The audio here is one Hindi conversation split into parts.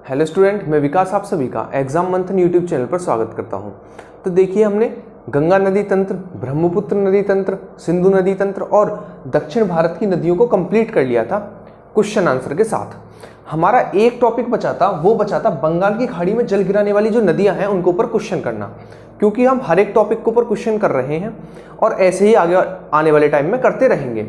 हेलो स्टूडेंट, मैं विकास आप सभी का एग्जाम मंथन यूट्यूब चैनल पर स्वागत करता हूं। तो देखिए, हमने गंगा नदी तंत्र, ब्रह्मपुत्र नदी तंत्र, सिंधु नदी तंत्र और दक्षिण भारत की नदियों को कंप्लीट कर लिया था क्वेश्चन आंसर के साथ। हमारा एक टॉपिक बचा था, वो बचा था बंगाल की खाड़ी में जल गिराने वाली जो नदियां हैं उनके ऊपर क्वेश्चन करना, क्योंकि हम हर एक टॉपिक के ऊपर क्वेश्चन कर रहे हैं और ऐसे ही आगे आने वाले टाइम में करते रहेंगे।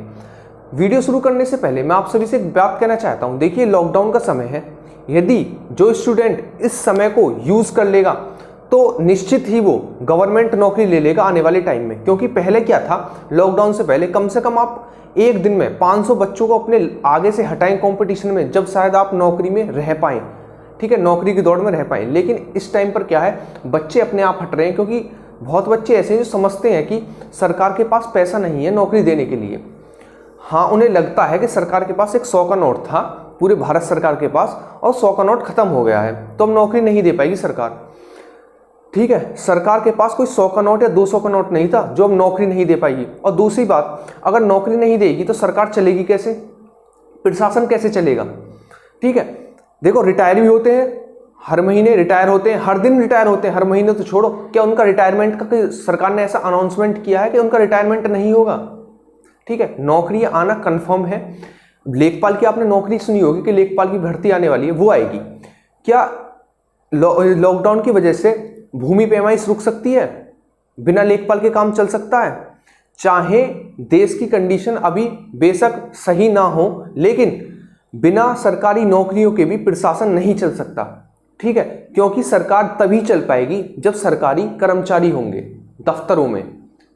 वीडियो शुरू करने से पहले मैं आप सभी से एक बात कहना चाहता हूं। देखिए, लॉकडाउन का समय है, यदि जो स्टूडेंट इस समय को यूज कर लेगा तो निश्चित ही वो गवर्नमेंट नौकरी ले लेगा आने वाले टाइम में। क्योंकि पहले क्या था, लॉकडाउन से पहले कम से कम आप एक दिन में 500 बच्चों को अपने आगे से हटाएं कंपटीशन में, जब शायद आप नौकरी में रह पाएं, ठीक है, नौकरी की दौड़ में रह पाएं। लेकिन इस टाइम पर क्या है, बच्चे अपने आप हट रहे हैं, क्योंकि बहुत बच्चे ऐसे हैं जो समझते हैं कि सरकार के पास पैसा नहीं है नौकरी देने के लिए। हाँ, उन्हें लगता है कि सरकार के पास एक 100 का नोट था, पूरे भारत सरकार के पास, और 100 का नोट खत्म हो गया है तो अब नौकरी नहीं दे पाएगी सरकार। ठीक है, सरकार के पास कोई 100 का नोट या 200 का नोट नहीं था जो अब नौकरी नहीं दे पाएगी। और दूसरी बात, अगर नौकरी नहीं देगी तो सरकार चलेगी कैसे, प्रशासन कैसे चलेगा। ठीक है, देखो, रिटायर भी होते हैं, हर महीने रिटायर होते हैं, हर दिन रिटायर होते हैं, हर महीने तो छोड़ो, क्या उनका रिटायरमेंट का सरकार ने ऐसा अनाउंसमेंट किया है कि उनका रिटायरमेंट नहीं होगा। ठीक है, नौकरी आना कंफर्म है। लेखपाल की आपने नौकरी सुनी होगी कि लेखपाल की भर्ती आने वाली है, वो आएगी। क्या लॉकडाउन की वजह से भूमि पैमाइश रुक सकती है, बिना लेखपाल के काम चल सकता है? चाहे देश की कंडीशन अभी बेशक सही ना हो, लेकिन बिना सरकारी नौकरियों के भी प्रशासन नहीं चल सकता। ठीक है, क्योंकि सरकार तभी चल पाएगी जब सरकारी कर्मचारी होंगे दफ्तरों में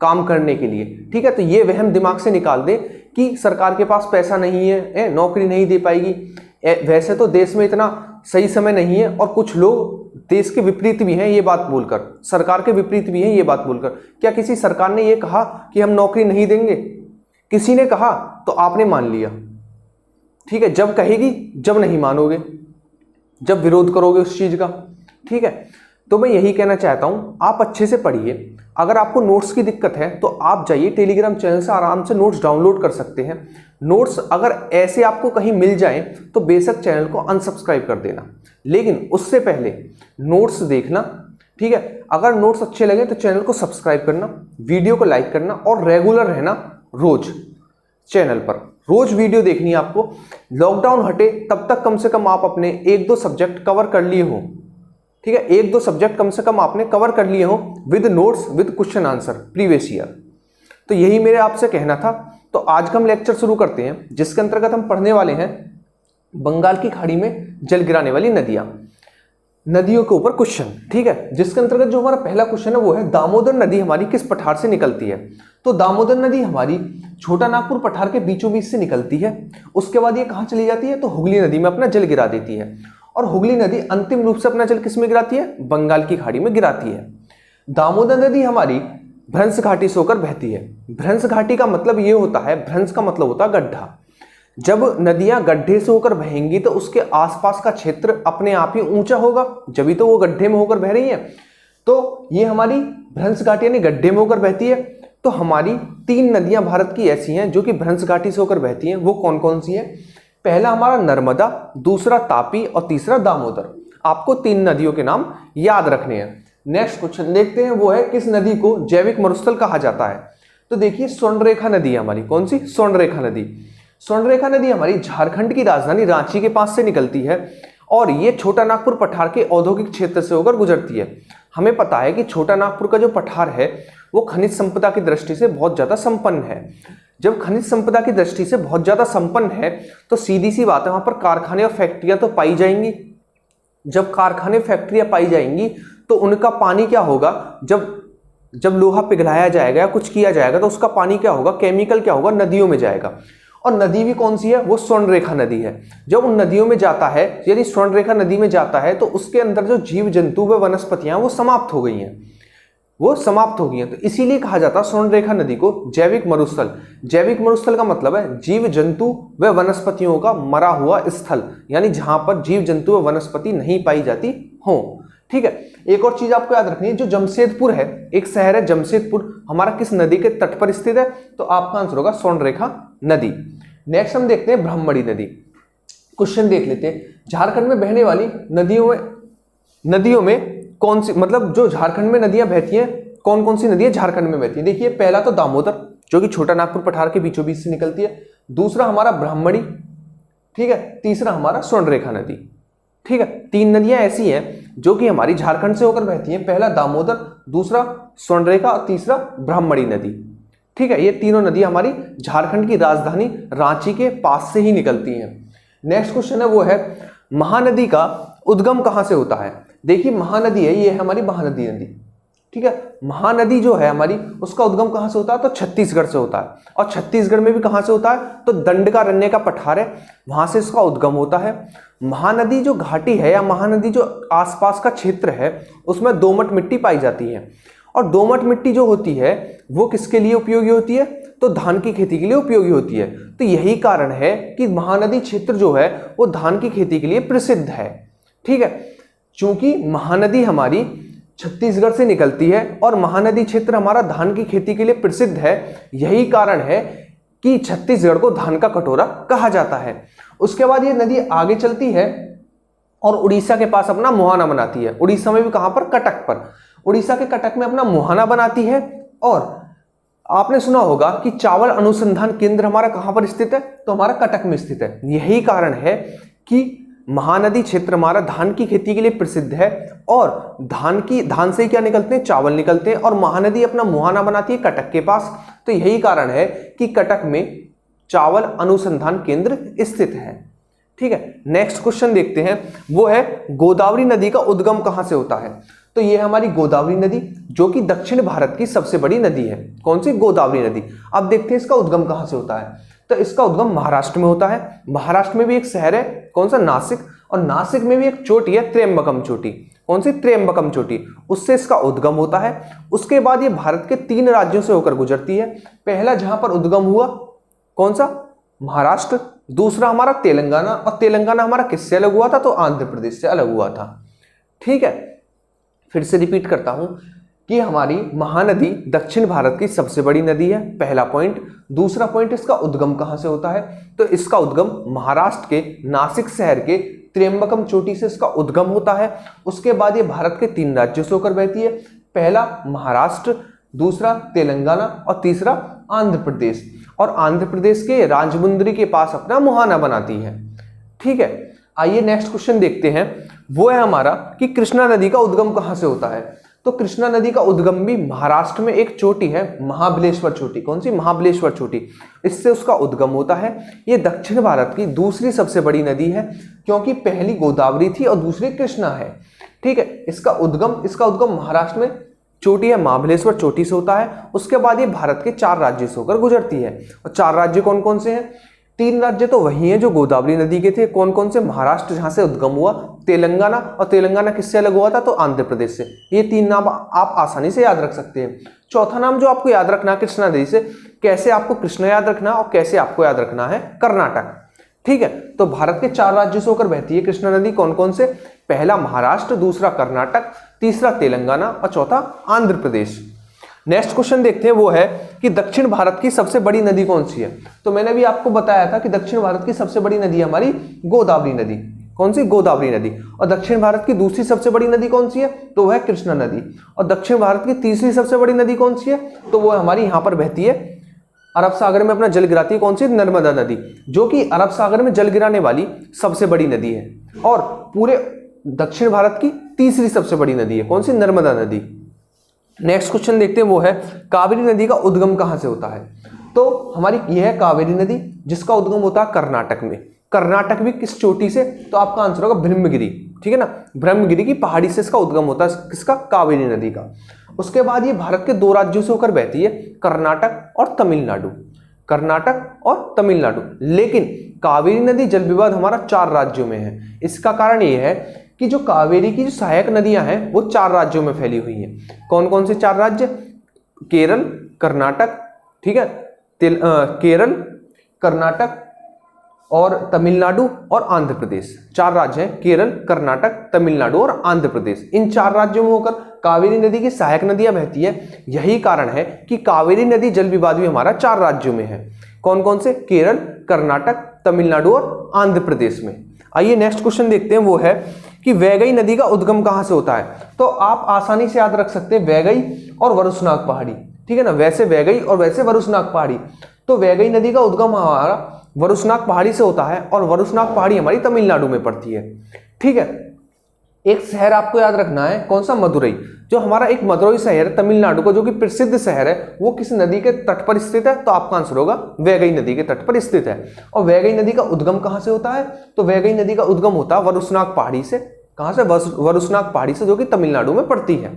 काम करने के लिए। ठीक है, तो ये वहम दिमाग से निकाल दे कि सरकार के पास पैसा नहीं है, नौकरी नहीं दे पाएगी। वैसे तो देश में इतना सही समय नहीं है, और कुछ लोग देश के विपरीत भी हैं ये बात बोलकर, सरकार के विपरीत भी हैं ये बात बोलकर। क्या किसी सरकार ने ये कहा कि हम नौकरी नहीं देंगे? किसी ने कहा तो आपने मान लिया। ठीक है, जब कहेगी, जब नहीं मानोगे, जब विरोध करोगे उस चीज का। ठीक है, तो मैं यही कहना चाहता हूं, आप अच्छे से पढ़िए। अगर आपको नोट्स की दिक्कत है तो आप जाइए टेलीग्राम चैनल से आराम से नोट्स डाउनलोड कर सकते हैं। नोट्स अगर ऐसे आपको कहीं मिल जाएं तो बेशक चैनल को अनसब्सक्राइब कर देना, लेकिन उससे पहले नोट्स देखना। ठीक है, अगर नोट्स अच्छे लगे तो चैनल को सब्सक्राइब करना, वीडियो को लाइक करना और रेगुलर रहना। रोज चैनल पर रोज वीडियो देखनी है आपको। लॉकडाउन हटे तब तक कम से कम आप अपने 1-2 सब्जेक्ट कवर कर लिए हों। ठीक है, 1-2 सब्जेक्ट कम से कम आपने कवर कर लिए हो with notes, with question answer previous year. तो यही मेरे आपसे कहना था। तो आज का हम लेक्चर शुरू करते हैं, जिसके अंतर्गत हम पढ़ने वाले हैं बंगाल की खाड़ी में जल गिराने वाली नदियों के ऊपर क्वेश्चन। ठीक है, जिसके अंतर्गत जो हमारा पहला क्वेश्चन है वो है, दामोदर नदी हमारी किस पठार से निकलती है? तो दामोदर नदी हमारी छोटा नागपुर पठार के बीचों बीच से निकलती है। उसके बाद ये कहां चली जाती है? तो हुगली नदी में अपना जल गिरा देती है। और हुगली नदी अंतिम रूप से अपना जल किस में गिराती है? बंगाल की खाड़ी में गिराती है। दामोदर नदी हमारी भ्रंश घाटी से होकर बहती है। भ्रंश घाटी का मतलब ये होता है, भ्रंश का मतलब होता है गड्ढा। जब नदियां गड्ढे से होकर बहेंगी तो उसके आसपास का क्षेत्र अपने आप ही ऊंचा होगा, जब तो वो गड्ढे में होकर बह रही है। तो ये हमारी भ्रंश घाटी यानी गड्ढे में होकर बहती है। तो हमारी 3 नदियां भारत की ऐसी हैं जो कि भ्रंश घाटी से होकर बहती हैं। वो कौन कौन सी हैं? पहला हमारा नर्मदा, दूसरा तापी और तीसरा दामोदर। आपको 3 नदियों के नाम याद रखने हैं। नेक्स्ट क्वेश्चन देखते हैं, वो है, किस नदी को जैविक मरुस्थल कहा जाता है? तो देखिए, स्वर्णरेखा नदी है हमारी। कौन सी? स्वर्णरेखा नदी। स्वर्णरेखा नदी हमारी झारखंड की राजधानी रांची के पास से निकलती है और ये छोटा नागपुर पठार के औद्योगिक क्षेत्र से होकर गुजरती है। हमें पता है कि छोटा नागपुर का जो पठार है वो खनिज संपदा की दृष्टि से बहुत ज्यादा संपन्न है। जब खनिज संपदा की दृष्टि से बहुत ज्यादा संपन्न है तो सीधी सी बात है, वहां पर कारखाने और फैक्ट्रियां तो पाई जाएंगी। जब कारखाने फैक्ट्रियां पाई जाएंगी तो उनका पानी क्या होगा? जब लोहा पिघलाया जाएगा या कुछ किया जाएगा तो उसका पानी क्या होगा? केमिकल क्या होगा? नदियों में जाएगा। और नदी भी कौन सी है? वो स्वर्णरेखा नदी है। जब उन नदियों में जाता है, यदि स्वर्णरेखा नदी में जाता है तो उसके अंदर जो जीव जंतु व वनस्पतियां वो समाप्त हो गई हैं, तो इसीलिए कहा जाता है स्वर्णरेखा नदी को जैविक मरुस्थल। जैविक मरुस्थल का मतलब है जीव जंतु व वनस्पतियों का मरा हुआ स्थल, यानी जहां पर जीव जंतु व वनस्पति नहीं पाई जाती हो। ठीक है, एक और चीज आपको याद रखनी है, जो जमशेदपुर है, एक शहर है जमशेदपुर, हमारा किस नदी के तट पर स्थित है? तो आपका आंसर होगा स्वर्णरेखा नदी। नेक्स्ट हम देखते हैं ब्राह्मणी नदी। क्वेश्चन देख लेते हैं। झारखंड में बहने वाली नदियों में कौन सी, मतलब जो झारखंड में नदियां बहती हैं, कौन कौन सी नदियां झारखंड में बहती है? देखिए, पहला तो दामोदर जो कि छोटा नागपुर पठार के बीचों बीच से निकलती है, दूसरा हमारा ब्राह्मणी, ठीक है, तीसरा हमारा स्वर्णरेखा नदी, ठीक है। 3 नदियां ऐसी हैं जो कि हमारी झारखंड से होकर बहती हैं, पहला दामोदर, दूसरा स्वर्णरेखा और तीसरा ब्राह्मणी नदी, ठीक है। ये तीनों नदियां हमारी झारखंड की राजधानी रांची के पास से ही निकलती हैं। नेक्स्ट क्वेश्चन है वो है महानदी का उद्गम कहां से होता है? देखिए, महानदी है, ये है हमारी महानदी नदी, ठीक है। महानदी जो है हमारी, उसका उद्गम कहां से होता है? तो छत्तीसगढ़ से होता है। और छत्तीसगढ़ में भी कहां से होता है? तो दंडकारण्य का पठार है, वहां से इसका उद्गम होता है। महानदी जो घाटी है या महानदी जो आसपास का क्षेत्र है, उसमें दोमट मिट्टी पाई जाती है। और दोमट मिट्टी जो होती है वो किसके लिए उपयोगी होती है? तो धान की खेती के लिए उपयोगी होती है। तो यही कारण है कि महानदी क्षेत्र जो है वो धान की खेती के लिए प्रसिद्ध है, ठीक है। चूंकि महानदी हमारी छत्तीसगढ़ से निकलती है और महानदी क्षेत्र हमारा धान की खेती के लिए प्रसिद्ध है, यही कारण है कि छत्तीसगढ़ को धान का कटोरा कहा जाता है। उसके बाद ये नदी आगे चलती है और उड़ीसा के पास अपना मुहाना बनाती है। उड़ीसा में भी कहां पर? कटक पर। उड़ीसा के कटक में अपना मुहाना बनाती है। और आपने सुना होगा कि चावल अनुसंधान केंद्र हमारा कहां पर स्थित है? तो हमारा कटक में स्थित है। यही कारण है कि महानदी क्षेत्र हमारा धान की खेती के लिए प्रसिद्ध है। और धान से क्या निकलते हैं? चावल निकलते हैं। और महानदी अपना मुहाना बनाती है कटक के पास। तो यही कारण है कि कटक में चावल अनुसंधान केंद्र स्थित है, ठीक है। नेक्स्ट क्वेश्चन देखते हैं, वो है गोदावरी नदी का उद्गम कहां से होता है? तो ये हमारी गोदावरी नदी जो कि दक्षिण भारत की सबसे बड़ी नदी है। कौन सी? गोदावरी नदी। अब देखते हैं इसका उद्गम कहां से होता है। तो इसका उद्गम महाराष्ट्र में होता है। महाराष्ट्र में भी एक शहर है, कौन सा? नासिक। और नासिक में भी एक चोटी है, त्र्यंबकम चोटी। कौन सी? त्र्यंबकम चोटी। उससे इसका उद्गम होता है। उसके बाद ये भारत के 3 राज्यों से होकर गुजरती है। पहला जहां पर उद्गम हुआ, कौन सा? महाराष्ट्र। दूसरा हमारा तेलंगाना। और तेलंगाना हमारा किससे अलग हुआ था? तो आंध्र प्रदेश से अलग हुआ था, ठीक है। फिर से रिपीट करता हूं कि हमारी महानदी दक्षिण भारत की सबसे बड़ी नदी है, पहला पॉइंट। दूसरा पॉइंट, इसका उद्गम कहां से होता है? तो इसका उद्गम महाराष्ट्र के नासिक शहर के त्र्यंबकम चोटी से इसका उद्गम होता है। उसके बाद ये भारत के 3 राज्यों से होकर बहती है, पहला महाराष्ट्र, दूसरा तेलंगाना और तीसरा आंध्र प्रदेश। और आंध्र प्रदेश के राजमुंद्री के पास अपना मुहाना बनाती है, ठीक है। आइए नेक्स्ट क्वेश्चन देखते हैं, वो है हमारा कि कृष्णा नदी का उद्गम कहां से होता है? तो कृष्णा नदी का उद्गम भी महाराष्ट्र में एक चोटी है, महाबलेश्वर चोटी। कौन सी? महाबलेश्वर चोटी। इससे उसका उद्गम होता है। ये दक्षिण भारत की दूसरी सबसे बड़ी नदी है, क्योंकि पहली गोदावरी थी और दूसरी कृष्णा है, ठीक है। इसका उद्गम महाराष्ट्र में चोटी है, महाबलेश्वर चोटी से होता है। उसके बाद ये भारत के 4 राज्यों से होकर गुजरती है। और 4 राज्य कौन कौन से हैं? 3 राज्य तो वही हैं जो गोदावरी नदी के थे। कौन कौन से? महाराष्ट्र जहां से उद्गम हुआ, तेलंगाना, और तेलंगाना किससे अलग हुआ था? तो आंध्र प्रदेश से। ये 3 नाम आप आसानी से याद रख सकते हैं। चौथा नाम जो आपको याद रखना है कृष्णा नदी से, कैसे आपको कृष्णा याद रखना और कैसे आपको याद रखना है कर्नाटक, ठीक है। तो भारत के 4 राज्यों से होकर बहती है कृष्णा नदी। कौन कौन से? पहला महाराष्ट्र, दूसरा कर्नाटक, तीसरा तेलंगाना और चौथा आंध्र प्रदेश। नेक्स्ट क्वेश्चन देखते हैं, वो है कि दक्षिण भारत की सबसे बड़ी नदी कौन सी है? तो मैंने भी आपको बताया था कि दक्षिण भारत की सबसे बड़ी नदी हमारी गोदावरी नदी। कौन सी? गोदावरी नदी। और दक्षिण भारत की दूसरी सबसे बड़ी नदी कौन सी है? तो वह है कृष्णा नदी। और दक्षिण भारत की तीसरी सबसे बड़ी नदी कौन सी है? तो वो हमारी यहां पर बहती है, अरब सागर में अपना जल गिराती है। कौन सी? नर्मदा नदी, जो कि अरब सागर में जल गिराने वाली सबसे बड़ी नदी है और पूरे दक्षिण भारत की तीसरी सबसे बड़ी नदी है। कौन सी? नर्मदा नदी। नेक्स्ट क्वेश्चन देखते हैं, वो है कावेरी नदी का उद्गम कहां से होता है? तो हमारी यह है कावेरी नदी, जिसका उद्गम होता है कर्नाटक में। कर्नाटक भी किस चोटी से? तो आपका आंसर होगा ब्रह्मगिरी, ठीक है ना। ब्रह्मगिरी की पहाड़ी से इसका उद्गम होता है, किसका? कावेरी नदी का। उसके बाद ये भारत के 2 राज्यों से होकर बहती है, कर्नाटक और तमिलनाडु। कर्नाटक और तमिलनाडु। लेकिन कावेरी नदी जल विवाद हमारा 4 राज्यों में है। इसका कारण यह है कि जो कावेरी की जो सहायक नदियां हैं वो 4 राज्यों में फैली हुई हैं। कौन कौन से 4 राज्य? केरल, कर्नाटक, ठीक है, केरल, कर्नाटक और तमिलनाडु और आंध्र प्रदेश। 4 राज्य हैं, केरल, कर्नाटक, तमिलनाडु और आंध्र प्रदेश। इन 4 राज्यों में होकर कावेरी नदी की सहायक नदियां बहती है। यही कारण है कि कावेरी नदी जल विवाद भी हमारा 4 राज्यों में है। कौन कौन से? केरल, कर्नाटक, तमिलनाडु और आंध्र प्रदेश में। आइए नेक्स्ट क्वेश्चन देखते हैं, वो है कि वैगई नदी का उद्गम कहां से होता है। तो आप आसानी से याद रख सकते हैं वैगई और वरुसनाग पहाड़ी, ठीक है ना, वैसे वैगई और वैसे वरुसनाग पहाड़ी। तो वैगई नदी का उद्गम हमारा वरुसनाग पहाड़ी से होता है और वरुसनाग पहाड़ी हमारी तमिलनाडु में पड़ती है, ठीक है। एक शहर आपको याद रखना है, कौन सा, मदुरई। जो हमारा एक मदुरई शहर है तमिलनाडु का, जो कि प्रसिद्ध शहर है, वो किस नदी के तट पर स्थित है, तो आपका आंसर होगा वैगई नदी के तट पर स्थित है। और वैगई नदी का उद्गम कहां से होता है, तो वैगई नदी का उद्गम होता है वरुसनाग पहाड़ी से। कहां से, वरुसनाग पहाड़ी से, जो कि तमिलनाडु में पड़ती है।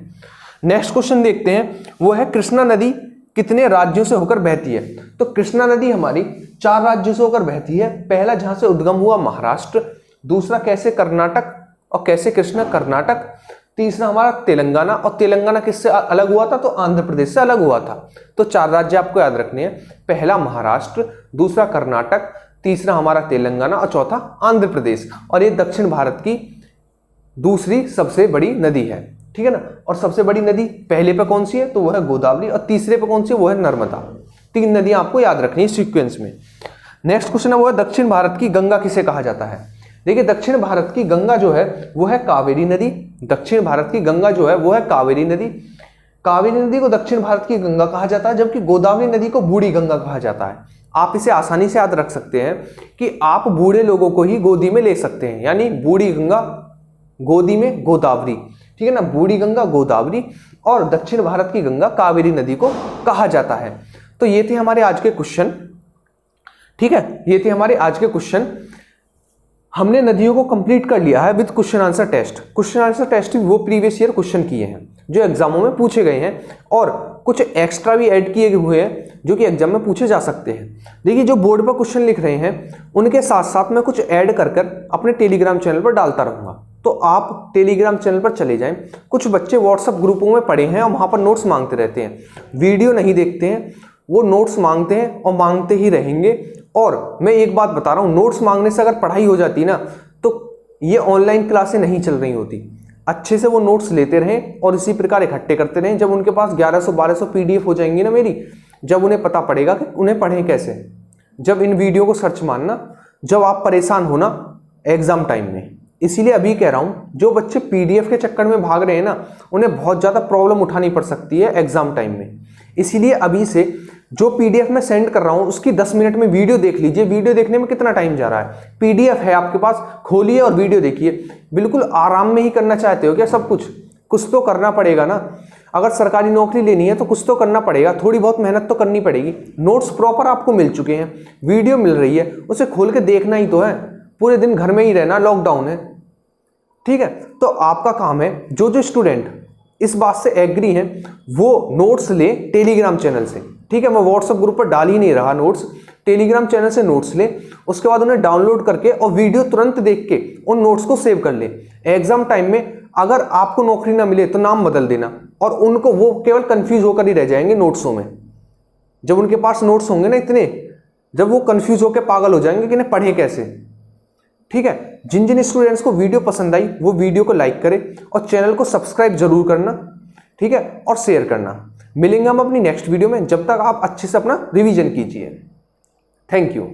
नेक्स्ट क्वेश्चन देखते हैं, वो है कृष्णा नदी कितने राज्यों से होकर बहती है। तो कृष्णा नदी हमारी 4 राज्यों से होकर बहती है। पहला जहां से उद्गम हुआ महाराष्ट्र, दूसरा कैसे कर्नाटक, और कैसे कृष्णा कर्नाटक, तीसरा हमारा तेलंगाना, और तेलंगाना किससे अलग हुआ था, तो आंध्र प्रदेश से अलग हुआ था। तो 4 राज्य आपको याद रखने हैं, पहला महाराष्ट्र, दूसरा कर्नाटक, तीसरा हमारा तेलंगाना और चौथा आंध्र प्रदेश। और ये दक्षिण भारत की दूसरी सबसे बड़ी नदी है, ठीक है ना। और सबसे बड़ी नदी पहले पे कौन सी है, तो वो है गोदावरी, और तीसरे पे कौन सी है, वो है नर्मदा। 3 नदियां आपको याद रखनी है सीक्वेंस में। नेक्स्ट क्वेश्चन है, वो है दक्षिण भारत की गंगा किसे कहा जाता है। देखिए दक्षिण भारत की गंगा जो है वो है कावेरी नदी। दक्षिण भारत की गंगा जो है वो है कावेरी नदी। कावेरी नदी को दक्षिण भारत की गंगा कहा जाता है, जबकि गोदावरी नदी को बूढ़ी गंगा कहा जाता है। आप इसे आसानी से याद रख सकते हैं कि आप बूढ़े लोगों को ही गोदी में ले सकते हैं, यानी बूढ़ी गंगा गोदी में गोदावरी, ठीक है ना, बूढ़ी गंगा गोदावरी, और दक्षिण भारत की गंगा कावेरी नदी को कहा जाता है। तो ये थे हमारे आज के क्वेश्चन, ठीक है, ये थे हमारे आज के क्वेश्चन। हमने नदियों को कंप्लीट कर लिया है with question answer test. Question answer test वो प्रीवियस ईयर क्वेश्चन किए हैं जो एग्जामों में पूछे गए हैं, और कुछ एक्स्ट्रा भी ऐड किए हुए हैं जो कि एग्जाम में पूछे जा सकते हैं। देखिए जो बोर्ड पर क्वेश्चन लिख रहे हैं उनके साथ साथ मैं कुछ ऐड कर अपने टेलीग्राम चैनल पर डालता रहूंगा, तो आप टेलीग्राम चैनल पर चले जाएं। कुछ बच्चे व्हाट्सएप ग्रुपों में पढ़े हैं और वहां पर नोट्स मांगते रहते हैं, वीडियो नहीं देखते हैं, वो नोट्स मांगते हैं और मांगते ही रहेंगे। और मैं एक बात बता रहा हूं, नोट्स मांगने से अगर पढ़ाई हो जाती ना तो ये ऑनलाइन क्लासें नहीं चल रही होती। अच्छे से वो नोट्स लेते रहें और इसी प्रकार इकट्ठे करते रहें। जब उनके पास 1100-1200 पीडीएफ हो जाएंगी ना मेरी, जब उन्हें पता पड़ेगा कि उन्हें पढ़ें कैसे, जब इन वीडियो को सर्च मारना, जब आप परेशान होना एग्जाम टाइम में। इसीलिए अभी कह रहा हूं, जो बच्चे पीडीएफ के चक्कर में भाग रहे हैं ना, उन्हें बहुत ज्यादा प्रॉब्लम उठानी पड़ सकती है एग्जाम टाइम में। इसीलिए अभी से जो पीडीएफ मैं सेंड कर रहा हूं उसकी 10 मिनट में वीडियो देख लीजिए। वीडियो देखने में कितना टाइम जा रहा है, पीडीएफ है आपके पास, खोलिए और वीडियो देखिए। बिल्कुल आराम में ही करना चाहते हो क्या सब कुछ तो करना पड़ेगा ना। अगर सरकारी नौकरी लेनी है तो कुछ तो करना पड़ेगा, थोड़ी बहुत मेहनत तो करनी पड़ेगी। नोट्स प्रॉपर आपको मिल चुके हैं, वीडियो मिल रही है, उसे खोल के देखना ही तो है। पूरे दिन घर में ही रहना, लॉकडाउन है, ठीक है। तो आपका काम है, जो स्टूडेंट इस बात से एग्री हैं वो नोट्स ले टेलीग्राम चैनल से, ठीक है। मैं व्हाट्सएप ग्रुप पर डाल ही नहीं रहा नोट्स, टेलीग्राम चैनल से नोट्स ले, उसके बाद उन्हें डाउनलोड करके और वीडियो तुरंत देख के उन नोट्स को सेव कर ले। एग्जाम टाइम में अगर आपको नौकरी ना मिले तो नाम बदल देना, और उनको वो केवल कंफ्यूज होकर ही रह जाएंगे नोट्सों में। जब उनके पास नोट्स होंगे ना इतने, जब वो कंफ्यूज होकर पागल हो जाएंगे कि इन्हें पढ़े कैसे, ठीक है। जिन स्टूडेंट्स को वीडियो पसंद आई वो वीडियो को लाइक करें और चैनल को सब्सक्राइब जरूर करना, ठीक है, और शेयर करना। मिलेंगे हम अपनी नेक्स्ट वीडियो में, जब तक आप अच्छे से अपना रिवीजन कीजिए। Thank you.